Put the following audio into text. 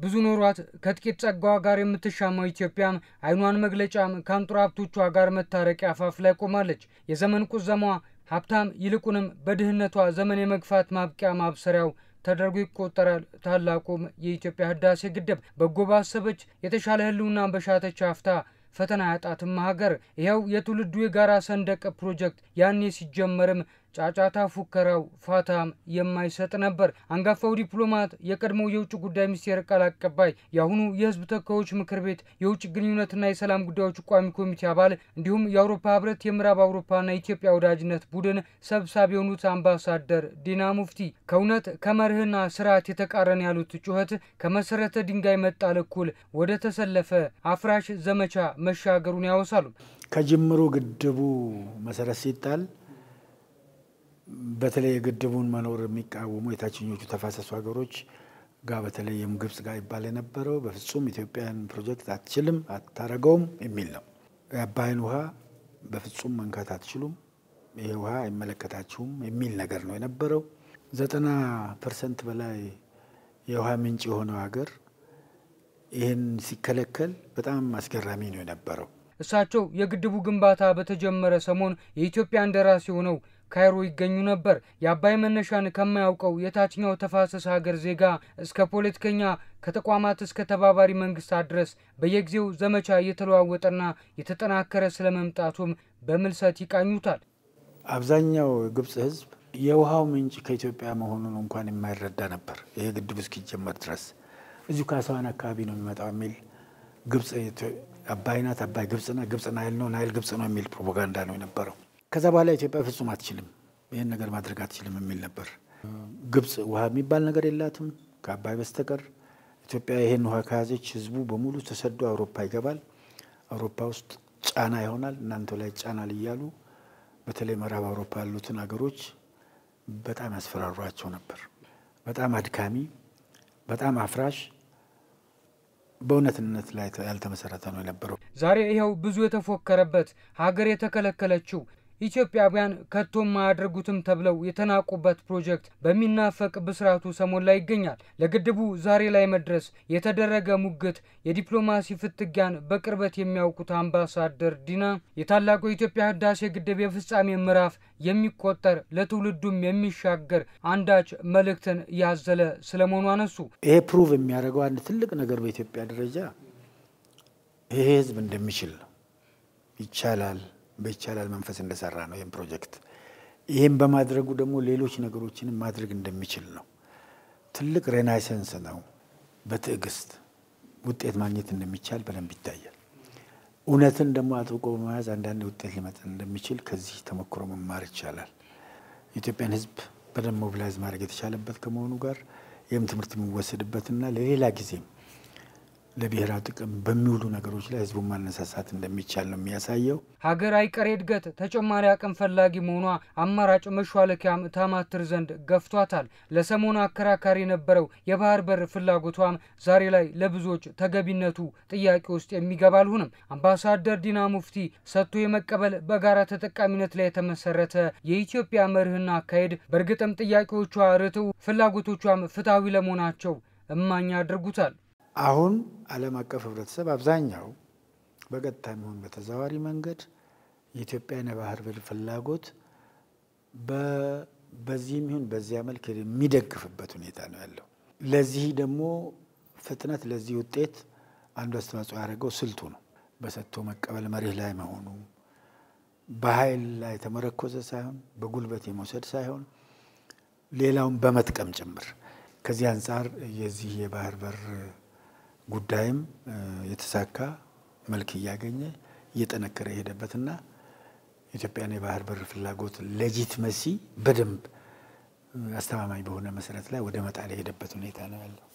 ብዙ ኖሯት ከጥቂት ጸጋዋ ጋር የምትሻማው ኢትዮጵያም አይኗን መግለጫም ከአንጡራ ሀብቶቿ ጋር መታረቂያ አፋፍ ላይ ቆማለች። የዘመን ቁዘማዋ ሀብታም ይልቁንም በድህነቷ ዘመን የመግፋት ማብቂያ ማብሰሪያው ተደርጎ ይቆጠራል። ታላቁም የኢትዮጵያ ህዳሴ ግድብ በጎ ባሰበች የተሻለ ህልውና በሻተች አፍታ ፈተና ያጣትም ሀገር ይኸው የትውልዱ የጋራ ሰንደቅ ፕሮጀክት ያኔ ሲጀመርም ጫጫታ ፉከራው ፋታም የማይሰጥ ነበር። አንጋፋው ዲፕሎማት የቀድሞው የውጭ ጉዳይ ሚኒስቴር ቃል አቀባይ የአሁኑ የህዝብ ተወካዮች ምክር ቤት የውጭ ግንኙነትና የሰላም ጉዳዮች ቋሚ ኮሚቴ አባል እንዲሁም የአውሮፓ ህብረት የምዕራብ አውሮፓና ኢትዮጵያ ወዳጅነት ቡድን ሰብሳቢ የሆኑት አምባሳደር ዲና ሙፍቲ ከእውነት ከመርህና ስርዓት የተቃረነ ያሉት ጩኸት ከመሰረተ ድንጋይ መጣል እኩል ወደ ተሰለፈ አፍራሽ ዘመቻ መሻገሩን ያወሳሉ። ከጅምሩ ግድቡ መሰረት ሲጣል በተለይ ግድቡን መኖር የሚቃወሙ የታችኞቹ ተፋሰሱ ሀገሮች ጋር በተለይም ግብጽ ጋር ይባል የነበረው በፍጹም ኢትዮጵያን ፕሮጀክት አትችልም አታረገውም የሚል ነው። የአባይን ውሃ በፍጹም መንካት አትችሉም፣ ይሄ ውሃ አይመለከታችሁም የሚል ነገር ነው የነበረው። 90% በላይ የውሃ ምንጭ የሆነው ሀገር ይህን ሲከለከል በጣም አስገራሚ ነው የነበረው። እሳቸው የግድቡ ግንባታ በተጀመረ ሰሞን የኢትዮጵያ እንደራሴ ሆነው ካይሮ ይገኙ ነበር። የአባይ መነሻን ከማያውቀው የታችኛው ተፋሰስ ሀገር ዜጋ እስከ ፖለቲከኛ ከተቋማት እስከ ተባባሪ መንግስታት ድረስ በየጊዜው ዘመቻ እየተለዋወጠና የተጠናከረ ስለመምጣቱም በምልሰት ይቃኙታል። አብዛኛው ግብጽ ህዝብ የውሃው ምንጭ ከኢትዮጵያ መሆኑን እንኳን የማይረዳ ነበር። ይሄ ግድብ እስኪጀመር ድረስ እዚሁ ካሳዋን አካባቢ ነው የሚመጣው የሚል ግብጽ አባይናት አባይ ግብጽና ግብጽ ናይል ነው ናይል ግብጽ ነው የሚል ፕሮፓጋንዳ ነው የነበረው። ከዛ በኋላ ኢትዮጵያ ፍጹም አትችልም ይሄን ነገር ማድረግ አትችልም የሚል ነበር። ግብጽ ውሃ የሚባል ነገር የላትም ከአባይ በስተቀር። ኢትዮጵያ ይሄን ውሃ ከያዘች ህዝቡ በሙሉ ተሰዶ አውሮፓ ይገባል። አውሮፓ ውስጥ ጫና ይሆናል እናንተ ላይ ጫና ይያሉ በተለይ ምዕራብ አውሮፓ ያሉትን ሀገሮች በጣም ያስፈራሯቸው ነበር። በጣም አድካሚ በጣም አፍራሽ በእውነትነት ላይ ያልተመሰረተ ነው የነበረው። ዛሬ ይሄው ብዙ የተፎከረበት ሀገር የተከለከለችው ኢትዮጵያውያን ከቶም ማያደርጉትም ተብለው የተናቁበት ፕሮጀክት በሚናፈቅ በስራቱ ሰሞን ላይ ይገኛል። ለግድቡ ዛሬ ላይ መድረስ የተደረገ ሙግት የዲፕሎማሲ ፍትጊያን በቅርበት የሚያውቁት አምባሳደር ዲና የታላቁ የኢትዮጵያ ህዳሴ ግድብ የፍጻሜ ምዕራፍ የሚቆጠር ለትውልዱም የሚሻገር አንዳች መልእክትን ያዘለ ስለመሆኑ አነሱ። ይሄ ፕሩቭ የሚያደርገው አንድ ትልቅ ነገር በኢትዮጵያ ደረጃ ይሄ ህዝብ እንደሚችል ይቻላል በይቻላል መንፈስ እንደሰራ ነው ይሄን ፕሮጀክት። ይሄን በማድረጉ ደግሞ ሌሎች ነገሮችን ማድረግ እንደሚችል ነው። ትልቅ ሬናይሰንስ ነው። በትዕግስት ውጤት ማግኘት እንደሚቻል በደንብ ይታያል። እውነትን ደግሞ አጥብቆ በመያዝ አንዳንድ ውጤት ሊመጣ እንደሚችል ከዚህ ተሞክሮ መማር ይቻላል። የኢትዮጵያን ህዝብ በደንብ ሞቢላይዝ ማድረግ የተቻለበት ከመሆኑ ጋር ይህም ትምህርት የሚወሰድበትና ለሌላ ጊዜም ለብሔራዊ ጥቅም በሚውሉ ነገሮች ላይ ህዝቡን ማነሳሳት እንደሚቻል ነው የሚያሳየው። ሀገር አይቀሬ እድገት ተጨማሪ አቅም ፈላጊ መሆኗ አማራጭ መሿለኪያም ታማትር ዘንድ ገፍቷታል። ለሰሞኑ አከራካሪ የነበረው የባህር በር ፍላጎቷም ዛሬ ላይ ለብዙዎች ተገቢነቱ ጥያቄ ውስጥ የሚገባ አልሆነም። አምባሳደር ዲና ሙፍቲ ሰጥቶ የመቀበል በጋራ ተጠቃሚነት ላይ የተመሰረተ የኢትዮጵያ መርህና አካሄድ በእርግጥም ጥያቄዎቿ ርትው ፍላጎቶቿም ፍትሃዊ ለመሆናቸው እማኛ አድርጉታል። አሁን ዓለም አቀፍ ህብረተሰብ አብዛኛው በቀጥታ የሚሆን በተዘዋዋሪ መንገድ የኢትዮጵያን የባህር በር ፍላጎት በዚህም ይሁን በዚያ መልክ የሚደግፍበት ሁኔታ ነው ያለው። ለዚህ ደግሞ ፍጥነት ለዚህ ውጤት አንዱ አስተዋጽኦ ያደረገው ስልቱ ነው። በሰጥቶ መቀበል መርህ ላይ መሆኑ በኃይል ላይ ተመረኮዘ ሳይሆን በጉልበት የመውሰድ ሳይሆን ሌላውን በመጥቀም ጭምር። ከዚህ አንፃር የዚህ የባህር በር ጉዳይም የተሳካ መልክ ያገኘ እየተነከረ ሄደበትና ኢትዮጵያን የባህር በር ፍላጎት ሌጂቲመሲ በደንብ አስተማማኝ በሆነ መሰረት ላይ ወደ መጣል ሄደበት ሁኔታ ነው ያለው።